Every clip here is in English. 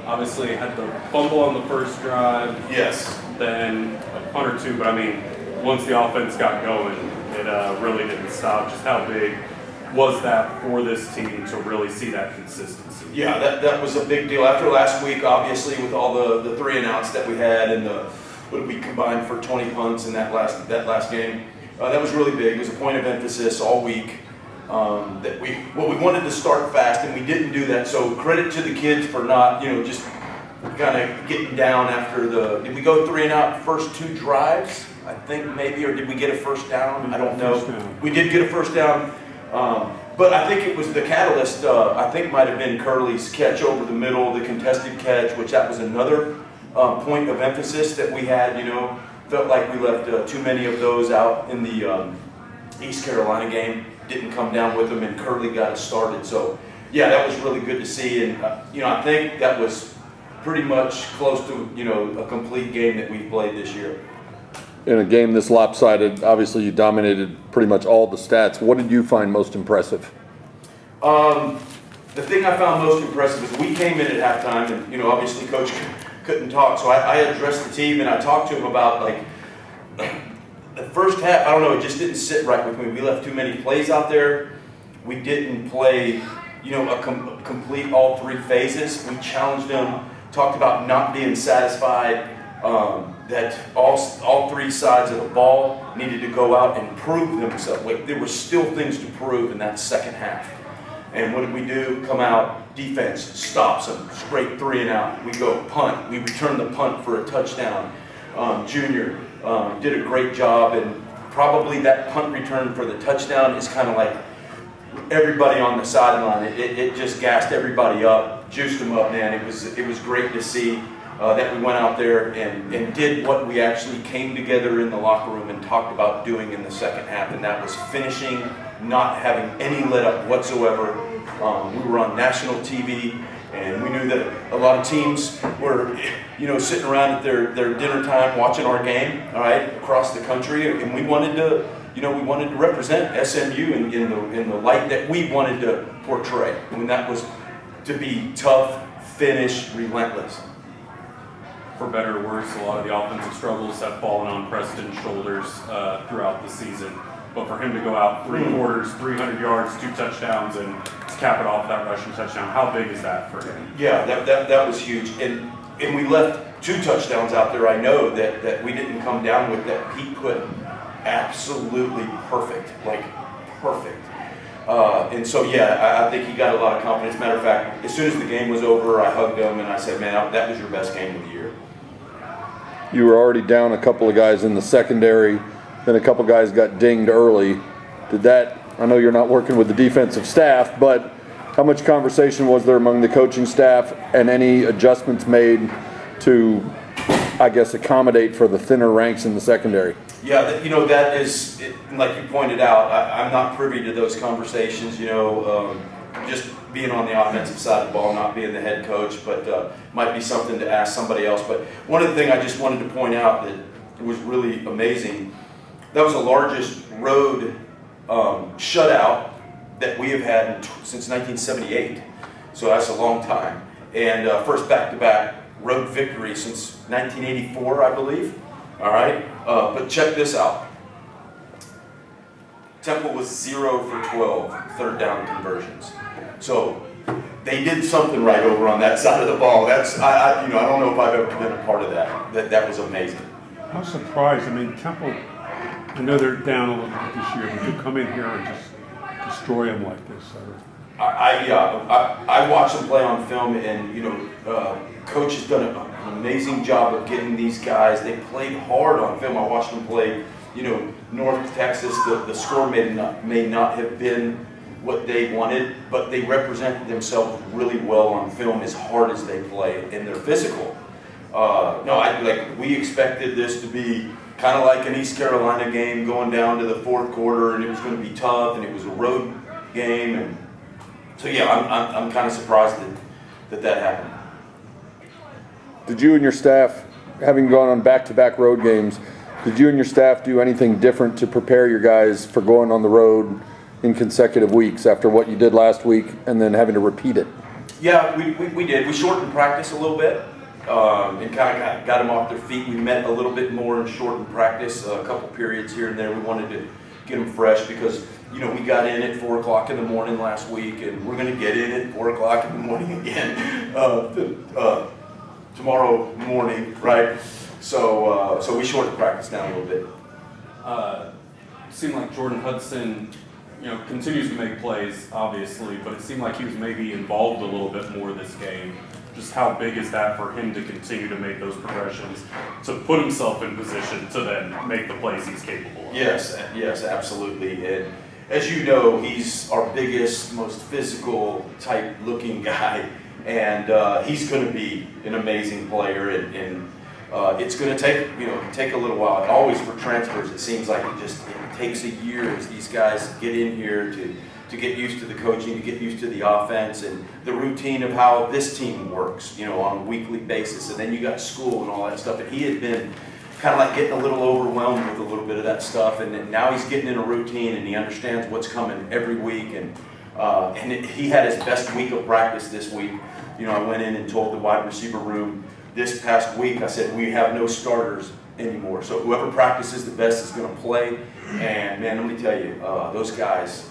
Obviously, had the fumble on the first drive. Yes. Then a punt or two, but I mean, once the offense got going, it really didn't stop. Just how big was that for this team to really see that consistency? Yeah, that was a big deal. After last week, obviously, with all the 3 and outs that we had and what we combined for 20 punts in that last game, that was really big. It was a point of emphasis all week. That we wanted to start fast, and we didn't do that. So credit to the kids for not, just kind of getting down after did we go 3 and out first 2 drives? I think maybe, or did we get a first down? I don't know. We did get a first down, but I think it was the catalyst. I think might have been Curley's catch over the middle, the contested catch, which that was another point of emphasis that we had. Felt like we left too many of those out in the East Carolina game. Didn't come down with them, and Curley got us started. So, yeah, that was really good to see. And, I think that was pretty much close to, a complete game that we've played this year. In a game this lopsided, obviously you dominated pretty much all the stats. What did you find most impressive? The thing I found most impressive is we came in at halftime, and, obviously Coach couldn't talk. So I addressed the team, and I talked to him about, the first half, I don't know, it just didn't sit right with me. We left too many plays out there. We didn't play, complete all 3 phases. We challenged them, talked about not being satisfied, that all 3 sides of the ball needed to go out and prove themselves. There were still things to prove in that second half. And what did we do? Come out, defense stops them, straight 3 and out. We go punt. We return the punt for a touchdown. Junior did a great job, and probably that punt return for the touchdown is kind of like everybody on the sideline. It just gassed everybody up, juiced them up, man. It was great to see that we went out there and did what we actually came together in the locker room and talked about doing in the second half, and that was finishing, not having any let up whatsoever. We were on national TV. And we knew that a lot of teams were, sitting around at their dinner time watching our game, all right, across the country, and we wanted to, represent SMU in the light that we wanted to portray. I mean, that was to be tough, finish, relentless. For better or worse, a lot of the offensive struggles have fallen on Preston's shoulders throughout the season. But for him to go out 3 quarters, 300 yards, 2 touchdowns, and cap it off that rushing touchdown, how big is that for him? Yeah, that was huge. And we left 2 touchdowns out there, I know, that we didn't come down with, that he put absolutely perfect, perfect. And so, yeah, I think he got a lot of confidence. Matter of fact, as soon as the game was over, I hugged him and I said, man, that was your best game of the year. You were already down a couple of guys in the secondary, then a couple guys got dinged early. I know you're not working with the defensive staff, but how much conversation was there among the coaching staff and any adjustments made to, I guess, accommodate for the thinner ranks in the secondary? Yeah, that is, like you pointed out, I'm not privy to those conversations, just being on the offensive side of the ball, not being the head coach, but might be something to ask somebody else. But one of the things I just wanted to point out that was really amazing, that was the largest road shutout that we have had since 1978. So that's a long time. And first back-to-back road victory since 1984, I believe. All right, but check this out. Temple was 0 for 12 third down conversions. So they did something right over on that side of the ball. I don't know if I've ever been a part of that. That was amazing. I'm surprised. I mean, Temple, I know they're down a little bit this year, but to come in here and just destroy them like this. I watch them play on film, and Coach has done an amazing job of getting these guys. They played hard on film. I watched them play, North Texas. The score may not have been what they wanted, but they represented themselves really well on film as hard as they play, and they're physical. We expected this to be kind of like an East Carolina game going down to the fourth quarter, and it was going to be tough, and it was a road game, and so yeah, I'm kind of surprised that happened. Did you and your staff, having gone on back-to-back road games, did you and your staff do anything different to prepare your guys for going on the road in consecutive weeks after what you did last week and then having to repeat it? Yeah, we did. We shortened practice a little bit and kind of got them off their feet. We met a little bit more in shortened practice, a couple periods here and there. We wanted to get them fresh because, you know, we got in at 4 o'clock in the morning last week, and we're going to get in at 4 o'clock in the morning again tomorrow morning, right? So we shortened practice down a little bit. Seemed like Jordan Hudson, you know, continues to make plays, obviously, but it seemed like he was maybe involved a little bit more this game. Just how big is that for him to continue to make those progressions, to put himself in position to then make the plays he's capable of? Yes, absolutely. And as you know, he's our biggest, most physical type looking guy, and he's going to be an amazing player. And it's going to take a little while. Always for transfers, it seems like it takes a year as these guys get in here to get used to the coaching, to get used to the offense and the routine of how this team works, you know, on a weekly basis. And then you got school and all that stuff. And he had been kind of like getting a little overwhelmed with a little bit of that stuff. And now he's getting in a routine and he understands what's coming every week. And he had his best week of practice this week. You know, I went in and told the wide receiver room this past week, I said, we have no starters anymore. So whoever practices the best is going to play. And man, let me tell you, those guys,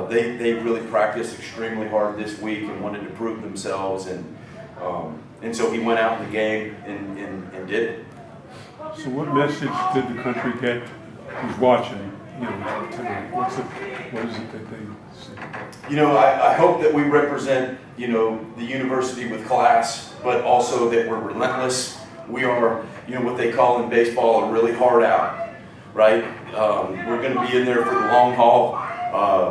they really practiced extremely hard this week and wanted to prove themselves. And so he went out in the game and did it. So what message did the country get who's watching, you know, tonight? What is it that they see? You know, I hope that we represent, you know, the university with class, but also that we're relentless. We are, you know, what they call in baseball a really hard out, right? We're going to be in there for the long haul.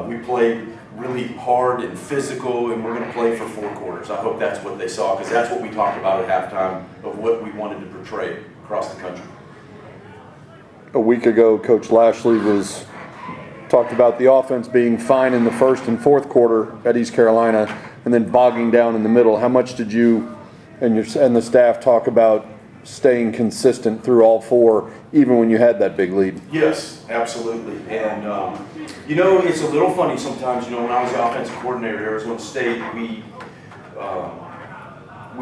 We play really hard and physical, and we're going to play for 4 quarters. I hope that's what they saw, because that's what we talked about at halftime of what we wanted to portray across the country. A week ago, Coach Lashley talked about the offense being fine in the first and fourth quarter at East Carolina and then bogging down in the middle. How much did you and the staff talk about staying consistent through all 4, even when you had that big lead? Yes, absolutely. And, you know, it's a little funny sometimes. You know, when I was the offensive coordinator at Arizona State, we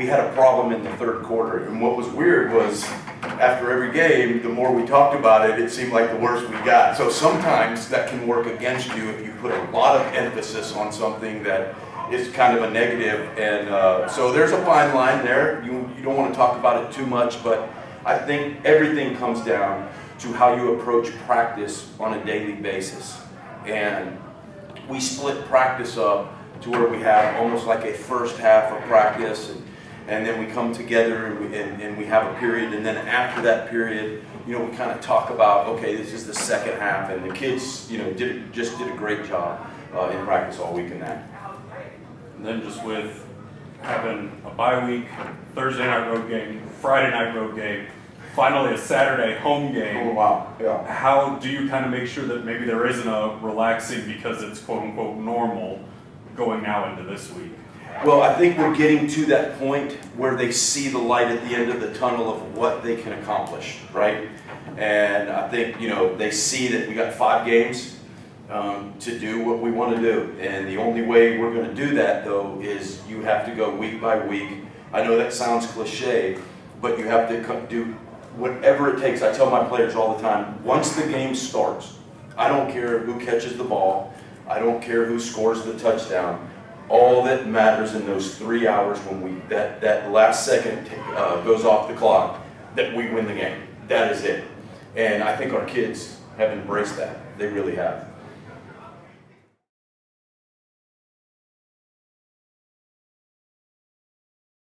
had a problem in the third quarter. And what was weird was after every game, the more we talked about it, it seemed like the worse we got. So sometimes that can work against you if you put a lot of emphasis on something that is kind of a negative. And so there's a fine line there. You don't want to talk about it too much, but I think everything comes down to how you approach practice on a daily basis. And we split practice up to where we have almost like a first half of practice, and then we come together and we have a period, and then after that period, you know, we kind of talk about, okay, this is the second half, and the kids, you know, just did a great job in practice all week in that. And then just with having a bye week, Thursday night road game, Friday night road game, finally a Saturday home game. Oh, wow. Yeah. How do you kind of make sure that maybe there isn't a relaxing because it's quote unquote normal going now into this week? Well, I think we're getting to that point where they see the light at the end of the tunnel of what they can accomplish, right? And I think, you know, they see that we got 5 games to do what we want to do. And the only way we're going to do that, though, is you have to go week by week. I know that sounds cliche, but you have to do whatever it takes. I tell my players all the time, once the game starts, I don't care who catches the ball. I don't care who scores the touchdown. All that matters in those 3 hours when that last second goes off the clock, that we win the game. That is it. And I think our kids have embraced that. They really have.